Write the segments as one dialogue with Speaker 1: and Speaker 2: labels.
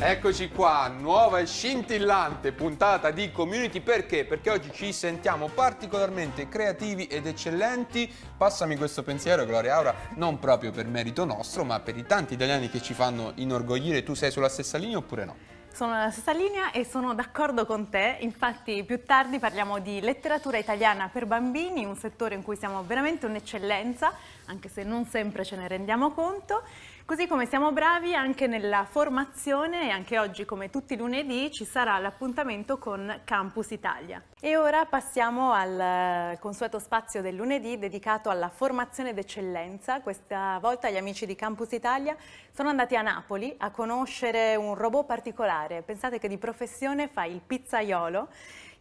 Speaker 1: Eccoci qua, nuova e scintillante puntata di Community. Perché? Perché oggi ci sentiamo particolarmente creativi ed eccellenti. Passami questo pensiero, Gloria Aura, non proprio per merito nostro, ma per i tanti italiani che ci fanno inorgoglire. Tu sei sulla stessa linea oppure no?
Speaker 2: Sono nella stessa linea e sono d'accordo con te, infatti più tardi parliamo di letteratura italiana per bambini, un settore in cui siamo veramente un'eccellenza, anche se non sempre ce ne rendiamo conto, così come siamo bravi anche nella formazione e anche oggi, come tutti i lunedì, ci sarà l'appuntamento con Campus Italia. E ora passiamo al consueto spazio del lunedì dedicato alla formazione d'eccellenza. Questa volta gli amici di Campus Italia sono andati a Napoli a conoscere un robot particolare. Pensate che di professione fa il pizzaiolo.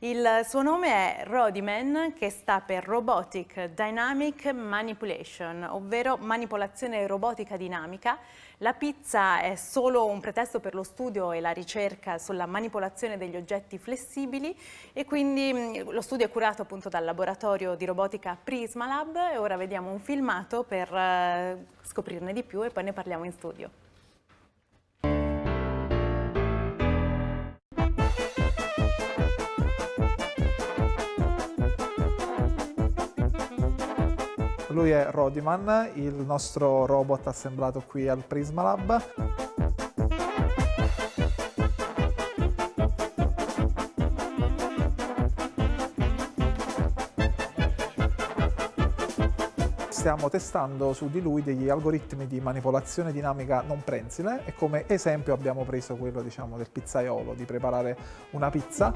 Speaker 2: Il suo nome è Rodiman, che sta per Robotic Dynamic Manipulation, ovvero manipolazione robotica dinamica. La pizza è solo un pretesto per lo studio e la ricerca sulla manipolazione degli oggetti flessibili e quindi lo studio è curato appunto dal laboratorio di robotica Prismalab e ora vediamo un filmato per scoprirne di più e poi ne parliamo in studio.
Speaker 3: Lui è Rodiman, il nostro robot assemblato qui al Prismalab. Stiamo testando su di lui degli algoritmi di manipolazione dinamica non prensile e come esempio abbiamo preso quello, diciamo, del pizzaiolo, di preparare una pizza.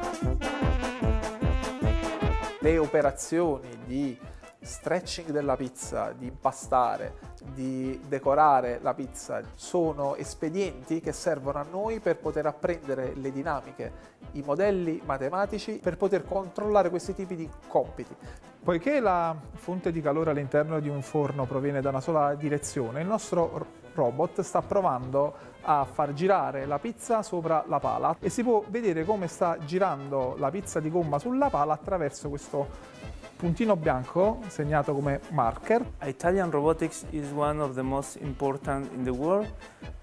Speaker 3: Le operazioni di stretching della pizza, di impastare, di decorare la pizza sono espedienti che servono a noi per poter apprendere le dinamiche, i modelli matematici, per poter controllare questi tipi di compiti. Poiché la fonte di calore all'interno di un forno proviene da una sola direzione, il nostro robot sta provando a far girare la pizza sopra la pala e si può vedere come sta girando la pizza di gomma sulla pala attraverso questo puntino bianco segnato come marker.
Speaker 4: Italian robotics is one of the most important in the world.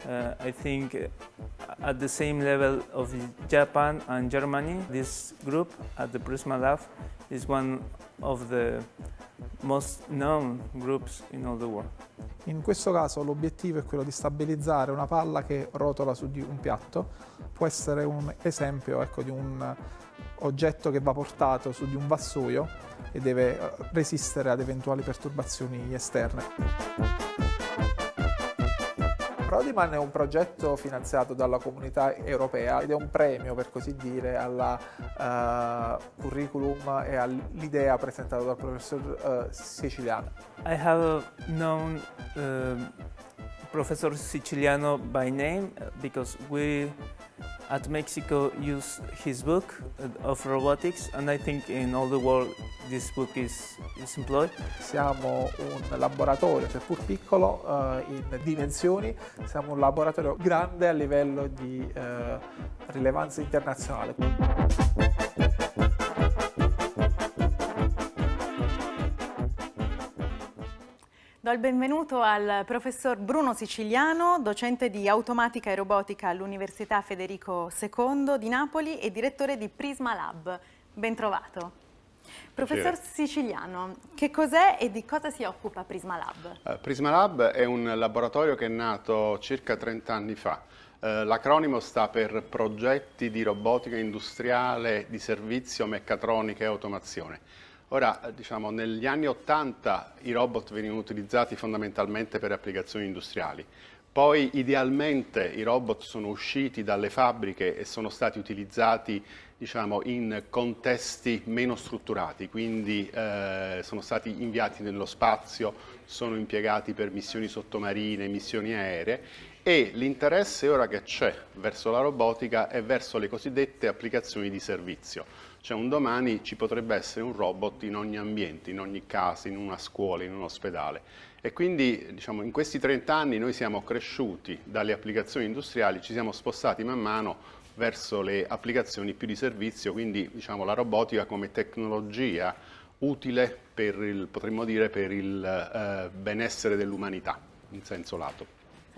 Speaker 4: I think at the same level of Japan and Germany, this group at the Prismalab is one of the most known groups in all the world.
Speaker 3: In questo caso l'obiettivo è quello di stabilizzare una palla che rotola su di un piatto. Può essere un esempio, ecco, di un oggetto che va portato su di un vassoio e deve resistere ad eventuali perturbazioni esterne. Rodiman è un progetto finanziato dalla comunità europea ed è un premio, per così dire, alla curriculum e all'idea presentata dal professor Siciliano.
Speaker 4: I have known Professor Siciliano by name because we at Mexico use his book of robotics, and I think in all the world this book is employed.
Speaker 3: Siamo un laboratorio, seppur piccolo in dimensioni, siamo un laboratorio grande a livello di rilevanza internazionale.
Speaker 2: Do il benvenuto al professor Bruno Siciliano, docente di automatica e robotica all'Università Federico II di Napoli e direttore di Prismalab. Ben trovato. Professor Siciliano, che cos'è e di cosa si occupa Prismalab?
Speaker 5: Prismalab è un laboratorio che è nato circa 30 anni fa. L'acronimo sta per Progetti di Robotica Industriale di Servizio, Meccatronica e Automazione. Ora, diciamo, negli anni 80 i robot venivano utilizzati fondamentalmente per applicazioni industriali. Poi idealmente i robot sono usciti dalle fabbriche e sono stati utilizzati, diciamo, in contesti meno strutturati, quindi sono stati inviati nello spazio, sono impiegati per missioni sottomarine, missioni aeree e l'interesse ora che c'è verso la robotica è verso le cosiddette applicazioni di servizio. Cioè un domani ci potrebbe essere un robot in ogni ambiente, in ogni casa, in una scuola, in un ospedale. E quindi, diciamo, in questi 30 anni noi siamo cresciuti dalle applicazioni industriali, ci siamo spostati man mano verso le applicazioni più di servizio, quindi, diciamo, la robotica come tecnologia utile per il, potremmo dire, per il benessere dell'umanità, in senso lato.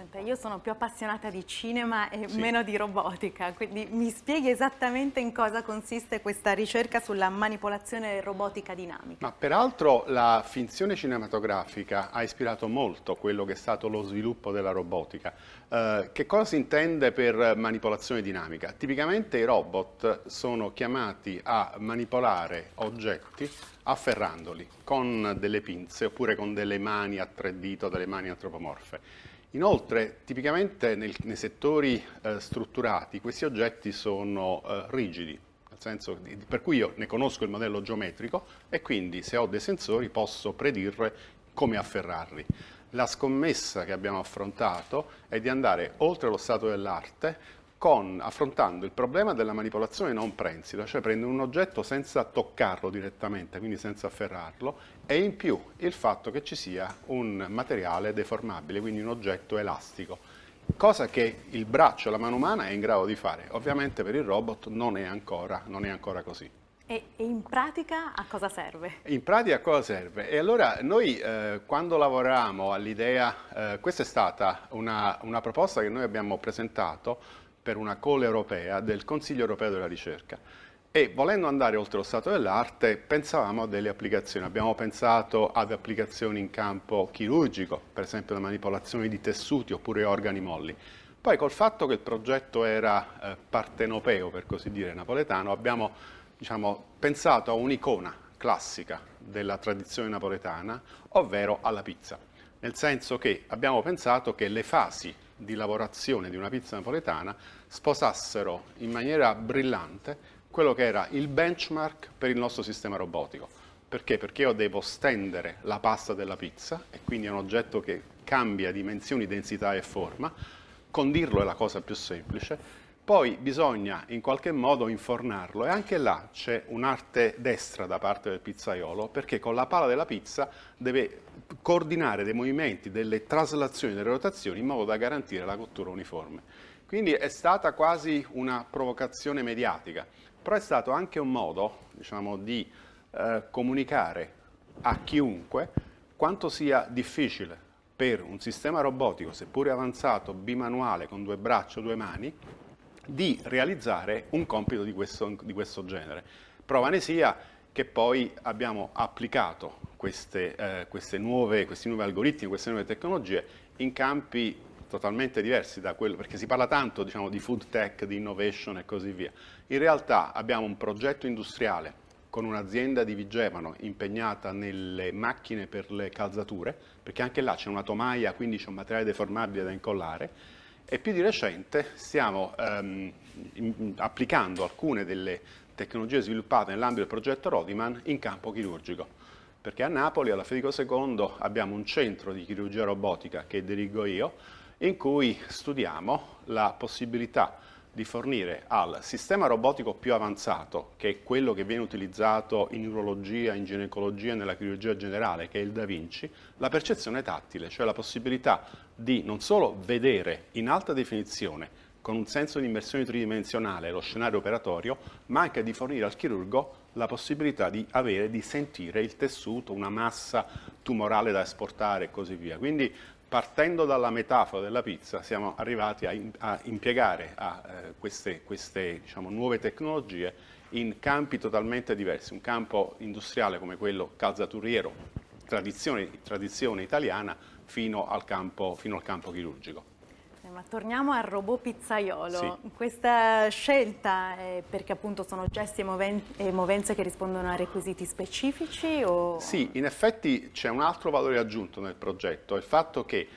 Speaker 2: Senta, io sono più appassionata di cinema e meno di robotica, quindi mi spieghi esattamente in cosa consiste questa ricerca sulla manipolazione robotica dinamica.
Speaker 5: Ma peraltro la finzione cinematografica ha ispirato molto quello che è stato lo sviluppo della robotica. Che cosa si intende per manipolazione dinamica? Tipicamente i robot sono chiamati a manipolare oggetti afferrandoli con delle pinze oppure con delle mani a 3 dita o delle mani antropomorfe. Inoltre, tipicamente nei settori strutturati, questi oggetti sono rigidi, nel senso per cui io ne conosco il modello geometrico e quindi se ho dei sensori posso predire come afferrarli. La scommessa che abbiamo affrontato è di andare oltre lo stato dell'arte affrontando il problema della manipolazione non prensile, cioè prendere un oggetto senza toccarlo direttamente, quindi senza afferrarlo, e in più il fatto che ci sia un materiale deformabile, quindi un oggetto elastico, cosa che il braccio e la mano umana è in grado di fare. Ovviamente per il robot non è ancora così.
Speaker 2: E in pratica a cosa serve?
Speaker 5: In pratica a cosa serve? E allora noi quando lavoravamo all'idea, questa è stata una proposta che noi abbiamo presentato per una call europea del Consiglio europeo della ricerca e volendo andare oltre lo stato dell'arte pensavamo a delle applicazioni. Abbiamo pensato ad applicazioni in campo chirurgico, per esempio la manipolazione di tessuti oppure organi molli. Poi col fatto che il progetto era partenopeo, per così dire, napoletano, abbiamo pensato a un'icona classica della tradizione napoletana, ovvero alla pizza. Nel senso che abbiamo pensato che le fasi di lavorazione di una pizza napoletana sposassero in maniera brillante quello che era il benchmark per il nostro sistema robotico. Perché? Perché io devo stendere la pasta della pizza e quindi è un oggetto che cambia dimensioni, densità e forma. Condirlo è la cosa più semplice. Poi bisogna in qualche modo infornarlo e anche là c'è un'arte destra da parte del pizzaiolo perché con la pala della pizza deve coordinare dei movimenti, delle traslazioni, delle rotazioni in modo da garantire la cottura uniforme. Quindi è stata quasi una provocazione mediatica, però è stato anche un modo di comunicare a chiunque quanto sia difficile per un sistema robotico, seppure avanzato, bimanuale, con 2 braccia, 2 mani, di realizzare un compito di questo genere. Prova ne sia che poi abbiamo applicato questi nuovi algoritmi, queste nuove tecnologie in campi totalmente diversi da quello, perché si parla tanto di food tech, di innovation e così via. In realtà abbiamo un progetto industriale con un'azienda di Vigevano impegnata nelle macchine per le calzature, perché anche là c'è una tomaia, quindi c'è un materiale deformabile da incollare, e più di recente stiamo applicando alcune delle tecnologie sviluppate nell'ambito del progetto Rodiman in campo chirurgico, perché a Napoli, alla Federico II, abbiamo un centro di chirurgia robotica che dirigo io, in cui studiamo la possibilità di fornire al sistema robotico più avanzato, che è quello che viene utilizzato in urologia, in ginecologia e nella chirurgia generale, che è il Da Vinci, la percezione tattile, cioè la possibilità di non solo vedere in alta definizione, con un senso di immersione tridimensionale, lo scenario operatorio, ma anche di fornire al chirurgo la possibilità di sentire il tessuto, una massa tumorale da esportare e così via. Quindi, partendo dalla metafora della pizza, siamo arrivati a impiegare queste nuove tecnologie in campi totalmente diversi. Un campo industriale come quello calzaturiero, tradizione italiana, fino al campo chirurgico.
Speaker 2: Ma torniamo al robot pizzaiolo.
Speaker 5: Sì.
Speaker 2: Questa scelta è perché appunto sono gesti e movenze che rispondono a requisiti specifici? O...
Speaker 5: Sì, in effetti c'è un altro valore aggiunto nel progetto, il fatto che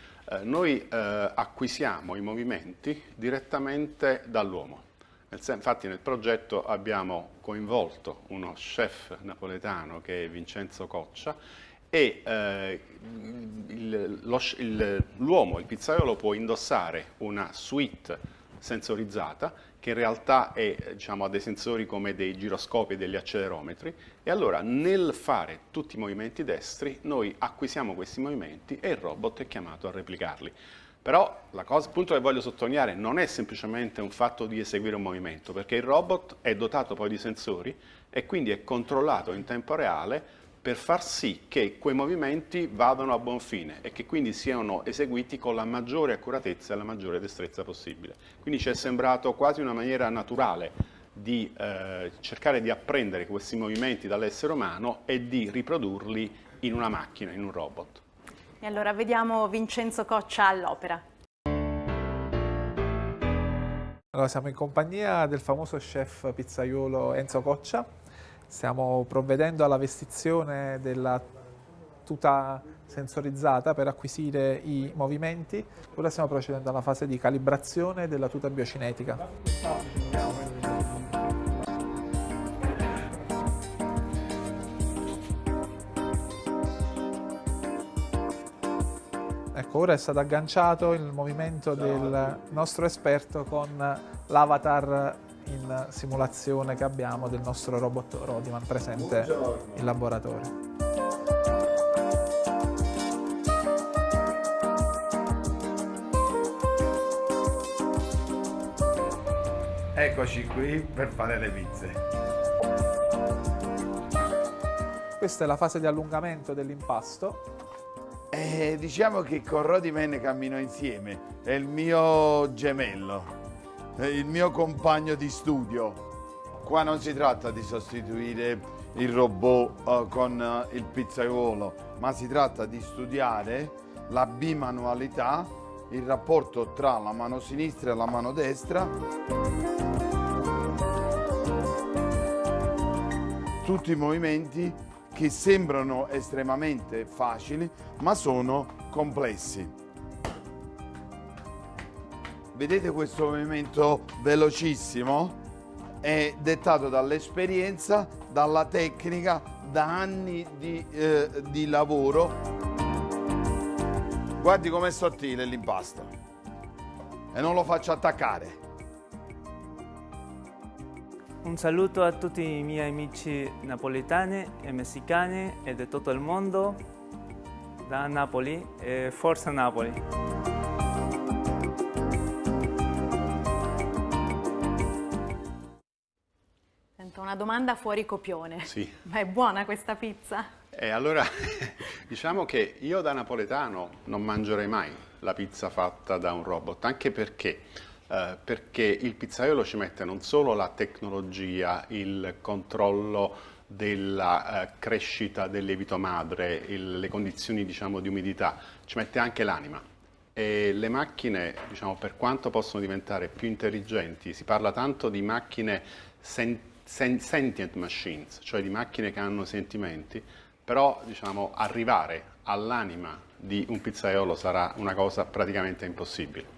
Speaker 5: noi acquisiamo i movimenti direttamente dall'uomo. Infatti nel progetto abbiamo coinvolto uno chef napoletano che è Vincenzo Coccia e l'uomo, il pizzaiolo, può indossare una suite sensorizzata che in realtà ha dei sensori come dei giroscopi e degli accelerometri e allora nel fare tutti i movimenti destri noi acquisiamo questi movimenti e il robot è chiamato a replicarli. Però il punto che voglio sottolineare non è semplicemente un fatto di eseguire un movimento, perché il robot è dotato poi di sensori e quindi è controllato in tempo reale per far sì che quei movimenti vadano a buon fine e che quindi siano eseguiti con la maggiore accuratezza e la maggiore destrezza possibile. Quindi ci è sembrato quasi una maniera naturale di cercare di apprendere questi movimenti dall'essere umano e di riprodurli in una macchina, in un robot.
Speaker 2: E allora vediamo Vincenzo Coccia all'opera.
Speaker 3: Allora, siamo in compagnia del famoso chef pizzaiolo Enzo Coccia. Stiamo provvedendo alla vestizione della tuta sensorizzata per acquisire i movimenti. Ora stiamo procedendo alla fase di calibrazione della tuta biocinetica. Ecco, ora è stato agganciato il movimento del nostro esperto con l'avatar in simulazione che abbiamo del nostro robot Rodiman presente in laboratorio.
Speaker 6: Eccoci qui per fare le pizze.
Speaker 3: Questa è la fase di allungamento dell'impasto.
Speaker 6: Diciamo che con Rodiman cammino insieme, è il mio gemello, è il mio compagno di studio. Qua non si tratta di sostituire il robot con il pizzaiolo, ma si tratta di studiare la bimanualità, il rapporto tra la mano sinistra e la mano destra. Tutti i movimenti che sembrano estremamente facili, ma sono complessi. Vedete questo movimento velocissimo? È dettato dall'esperienza, dalla tecnica, da anni di lavoro. Guardi com'è sottile l'impasto e non lo faccio attaccare.
Speaker 4: Un saluto a tutti i miei amici napoletani e messicani e di tutto il mondo da Napoli e Forza Napoli.
Speaker 2: Sento una domanda fuori copione.
Speaker 5: Sì.
Speaker 2: Ma è buona questa pizza?
Speaker 5: E allora diciamo che io da napoletano non mangerei mai la pizza fatta da un robot, anche perché il pizzaiolo ci mette non solo la tecnologia, il controllo della crescita del lievito madre, le condizioni diciamo di umidità, ci mette anche l'anima. E le macchine, diciamo, per quanto possono diventare più intelligenti, si parla tanto di macchine sentient machines, cioè di macchine che hanno sentimenti, però diciamo, arrivare all'anima di un pizzaiolo sarà una cosa praticamente impossibile.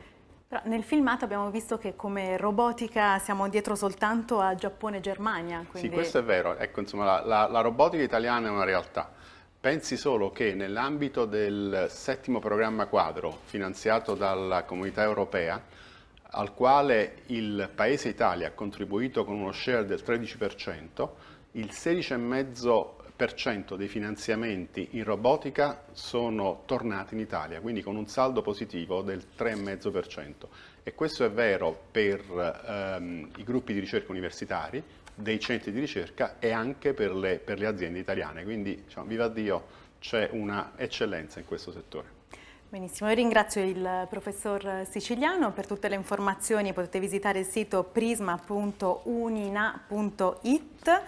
Speaker 2: Però nel filmato abbiamo visto che come robotica siamo dietro soltanto a Giappone e Germania. Quindi...
Speaker 5: Sì, questo è vero. Ecco, insomma, la robotica italiana è una realtà. Pensi solo che nell'ambito del 7° programma quadro finanziato dalla Comunità Europea, al quale il Paese Italia ha contribuito con uno share del 13%, il 16,5% dei finanziamenti in robotica sono tornati in Italia, quindi con un saldo positivo del 3,5%. E questo è vero per i gruppi di ricerca universitari, dei centri di ricerca e anche per le aziende italiane. Quindi, diciamo, viva Dio, c'è una eccellenza in questo settore.
Speaker 2: Benissimo, io ringrazio il professor Siciliano. Per tutte le informazioni potete visitare il sito prisma.unina.it.